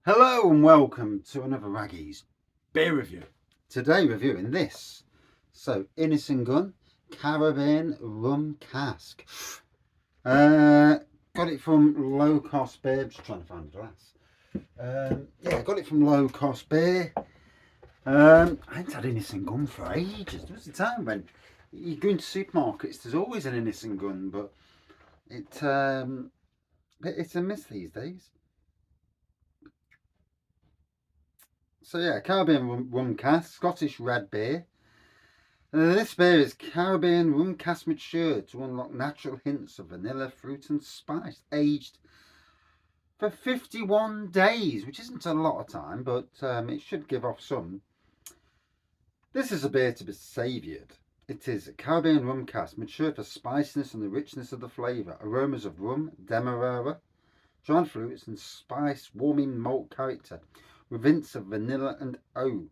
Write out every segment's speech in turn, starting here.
Hello and welcome to another Raggy's beer review. Today reviewing this. So, Innis and Gunn Caribbean Rum Cask. Got it from Low Cost Beer. Just trying to find a glass. Yeah, got it from Low Cost Beer. I haven't had Innis and Gunn for ages. There was a time when you go into supermarkets, there's always an Innis and Gunn, but it's a miss these days. So yeah, Caribbean rum cask, Scottish red beer. This beer is Caribbean rum cask matured to unlock natural hints of vanilla, fruit and spice. Aged for 51 days, which isn't a lot of time, but it should give off some. This is a beer to be savoured. It is a Caribbean rum cask matured for spiciness and the richness of the flavour. Aromas of rum, demerara, dried fruits and spice, warming malt character with hints of vanilla and oak.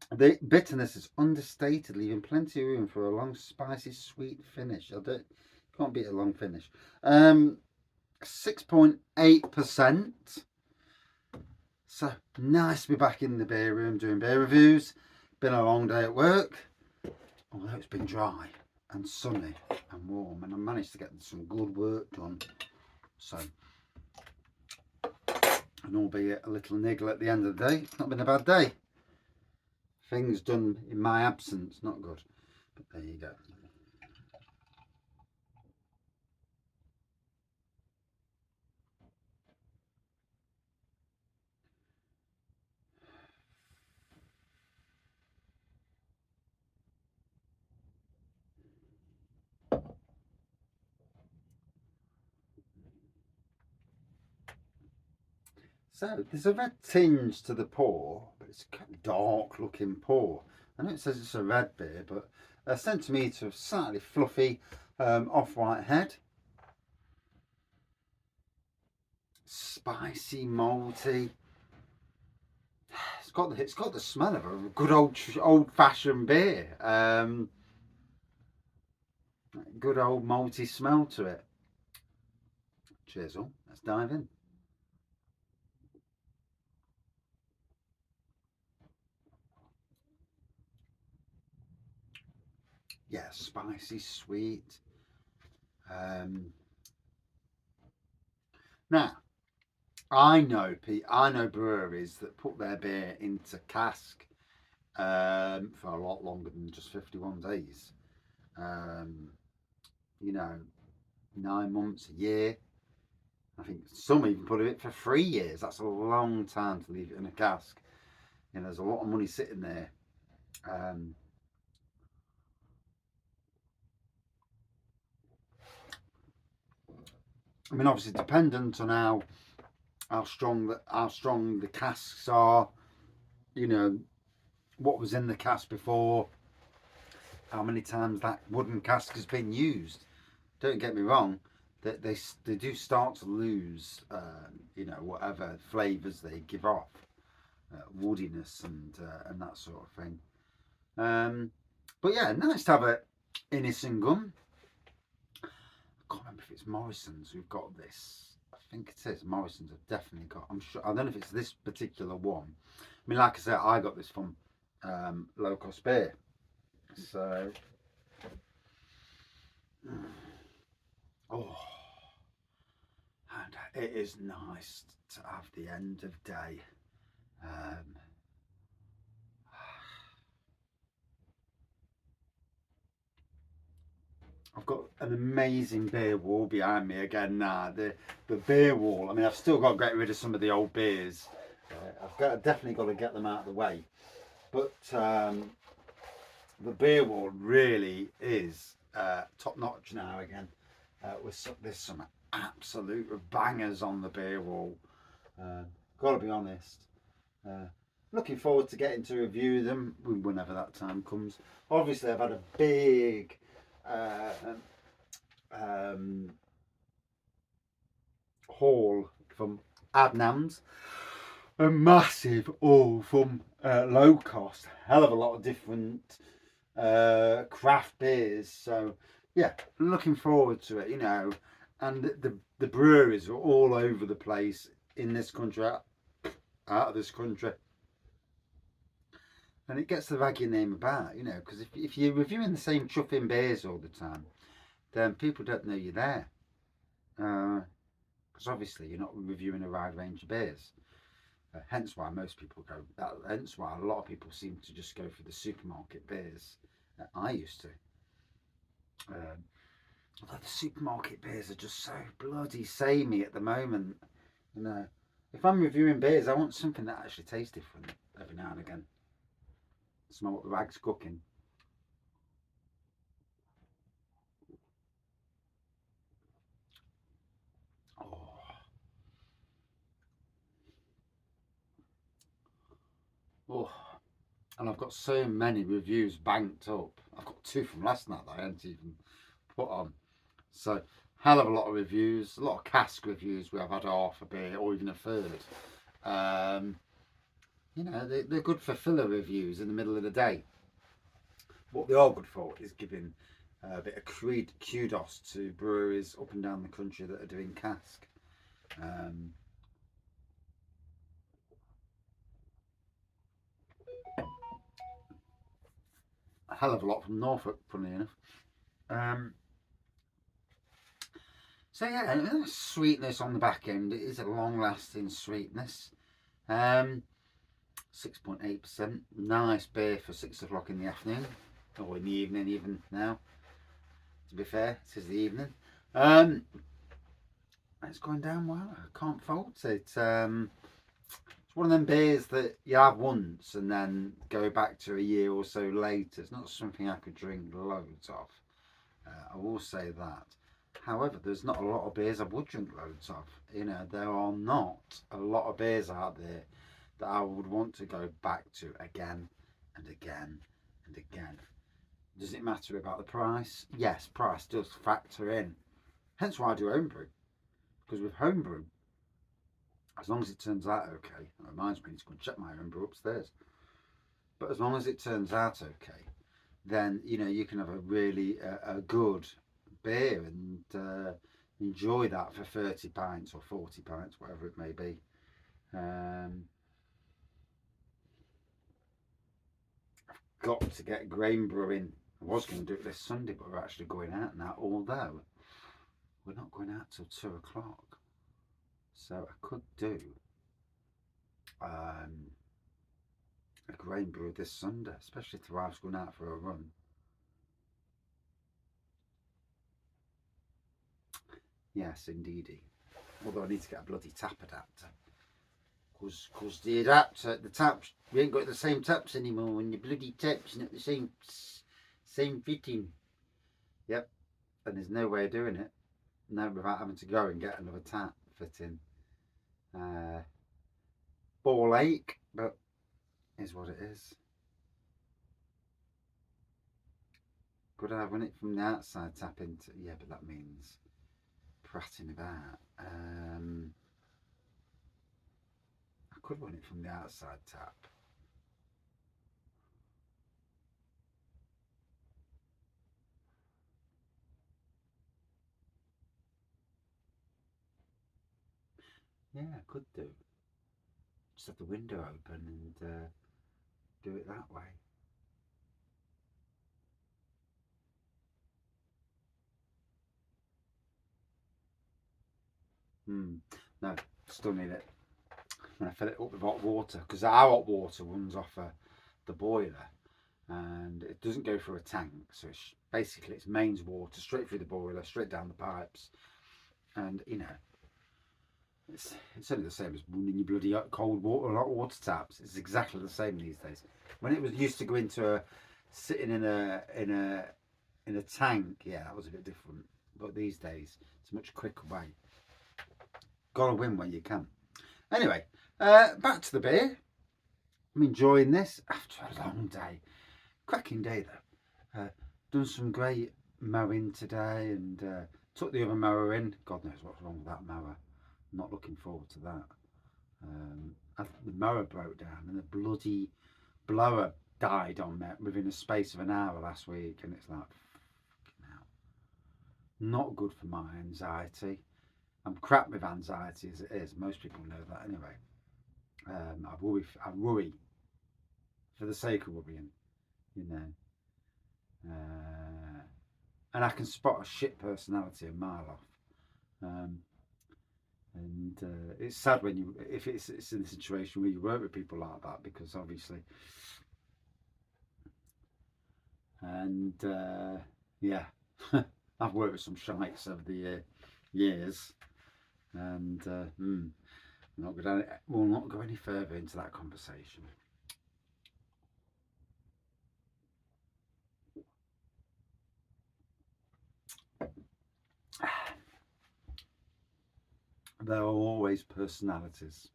The bitterness is understated, leaving plenty of room for a long, spicy, sweet finish. Can't beat a long finish. 6.8%. So nice to be back in the beer room doing beer reviews. Been a long day at work, although it's been dry and sunny and warm, and I managed to get some good work done. So, and albeit a little niggle at the end of the day, it's not been a bad day. Things done in my absence, not good, but there you go. So there's a red tinge to the pour, but it's kind of dark looking pour. I know it says it's a red beer, but a centimetre of slightly fluffy off-white head. Spicy, malty. It's got the smell of a good old-fashioned beer. Good old malty smell to it. Cheers all. Let's dive in. Yeah, spicy, sweet. Now, I know breweries that put their beer into cask for a lot longer than just 51 days. You know, 9 months, a year. I think some even put it for 3 years. That's a long time to leave it in a cask. You know, there's a lot of money sitting there. I mean, obviously, dependent on how strong the casks are. You know, what was in the cask before, how many times that wooden cask has been used. Don't get me wrong, they do start to lose, you know, whatever flavours they give off, woodiness and that sort of thing. But yeah, nice to have a Innis and Gunn. I can't remember if it's Morrison's who've got this. I think it is Morrison's. Have definitely got. I'm sure. I don't know if it's this particular one. I mean, like I said, I got this from Low Cost Beer. So, oh, and it is nice to have the end of day. I've got an amazing beer wall behind me again now. The beer wall. I mean, I've still got to get rid of some of the old beers. Definitely got to get them out of the way. But the beer wall really is top notch now again. There's some absolute bangers on the beer wall. Got to be honest. Looking forward to getting to review them whenever that time comes. Obviously, I've had a big haul from Adnams, a massive haul from Low Cost, hell of a lot of different craft beers. So yeah, looking forward to it, you know. And the breweries are all over the place. in this country, out of this country. And it gets the raggy name about, because if you're reviewing the same chuffing beers all the time, then people don't know you're there. Because obviously you're not reviewing a wide range of beers. Hence why most people go, hence why a lot of people seem to just go for the supermarket beers. I used to. Although the supermarket beers are just so bloody samey at the moment. If I'm reviewing beers, I want something that actually tastes different every now and again. Smell what the rag's cooking. Oh, and I've got so many reviews banked up. I've got 2 from last night that I hadn't even put on. So, hell of a lot of reviews, a lot of cask reviews where I've had half a beer or even a third. They're good for filler reviews in the middle of the day. What they are good for is giving a bit of kudos to breweries up and down the country that are doing cask. A hell of a lot from Norfolk, funnily enough. So yeah, sweetness on the back end. It is a long-lasting sweetness. 6.8%. Nice beer for 6 o'clock in the afternoon, or in the evening even now. To be fair, it is the evening. It's going down well. I can't fault it. It's one of them beers that you have once and then go back to a year or so later. It's not something I could drink loads of. I will say that. However, there's not a lot of beers I would drink loads of. There are not a lot of beers out there that I would want to go back to again and again and again. Does it matter about the price? Yes, price does factor in. Hence why I do homebrew. Because with homebrew, as long as it turns out okay, it reminds me to go and check my homebrew upstairs. But as long as it turns out okay, then you can have a really a good beer and enjoy that for 30 pints or 40 pints, whatever it may be. I've got to get grain brewing. I was going to do it this Sunday, but we're actually going out now, although we're not going out till 2 o'clock. So I could do a grain brew this Sunday, especially if the wife's going out for a run. Yes, indeedy. Although I need to get a bloody tap adapter. Because the adapter, the taps, we ain't got the same taps anymore, and the bloody taps not the same fitting. Yep, and there's no way of doing it. No, without having to go and get another tap fitting. Ball ache, but is what it is. Could I run it from the outside tap into? Yeah, but that means prattling about. I could run it from the outside tap. Yeah, I could do. Just have the window open and do it that way. No, still need it. And I fill it up with hot water because our hot water runs off the boiler and it doesn't go through a tank. So basically it's mains water straight through the boiler, straight down the pipes. And it's only the same as running your bloody cold water or hot water taps. It's exactly the same these days. When it was used to go into sitting in a tank, yeah, that was a bit different. But these days it's a much quicker way. Gotta win when you can. Anyway, back to the beer. I'm enjoying this after a long day. Cracking day though. Done some great mowing today and took the other mower in. God knows what's wrong with that mower. I'm not looking forward to that. The mower broke down and the bloody blower died on me within a space of an hour last week, and it's like, not good for my anxiety. I'm crap with anxiety as it is. Most people know that anyway. I worry for the sake of worrying, you know. And I can spot a shit personality a mile off. Um, and it's sad when if it's in a situation where you work with people like that, because obviously, and yeah, I've worked with some shites over the years, and we'll not go any further into that conversation. There are always personalities,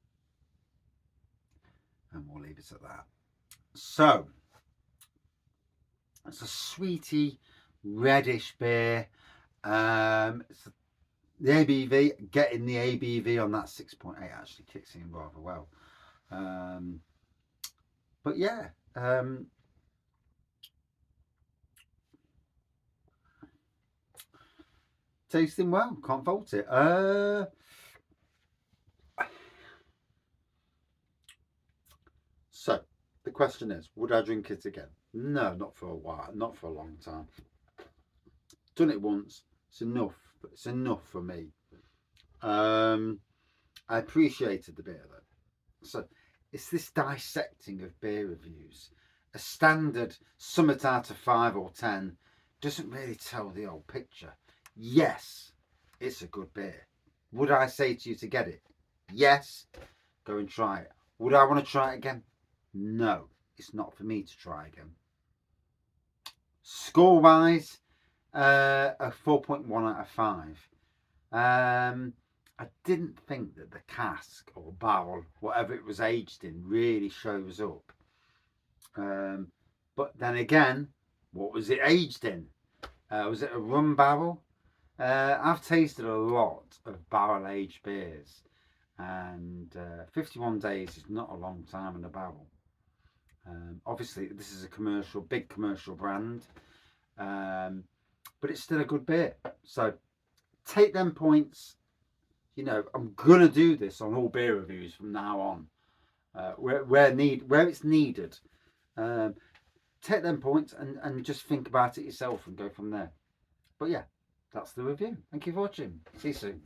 and we'll leave it at that. So, it's a sweetie, reddish beer. It's the ABV, getting the ABV on that 6.8 actually kicks in rather well. But yeah, tasting well, can't fault it. So the question is, would I drink it again? No, not for a while, not for a long time. Done it once, it's enough. It's enough for me. I appreciated the beer though. So it's this dissecting of beer reviews. A standard summit out of 5 or 10 doesn't really tell the whole picture. Yes, it's a good beer. Would I say to you to get it? Yes, go and try it. Would I want to try it again? No, it's not for me to try again. Score wise, a 4.1 out of 5. I didn't think that the cask or barrel, whatever it was aged in, really shows up. But then again, what was it aged in? Was it a rum barrel? I've tasted a lot of barrel aged beers, and 51 days is not a long time in a barrel. Obviously, this is a big commercial brand, but it's still a good beer. So take them points. You know, I'm gonna do this on all beer reviews from now on, where it's needed. Take them points and just think about it yourself and go from there. But yeah, that's the review. Thank you for watching. See you soon.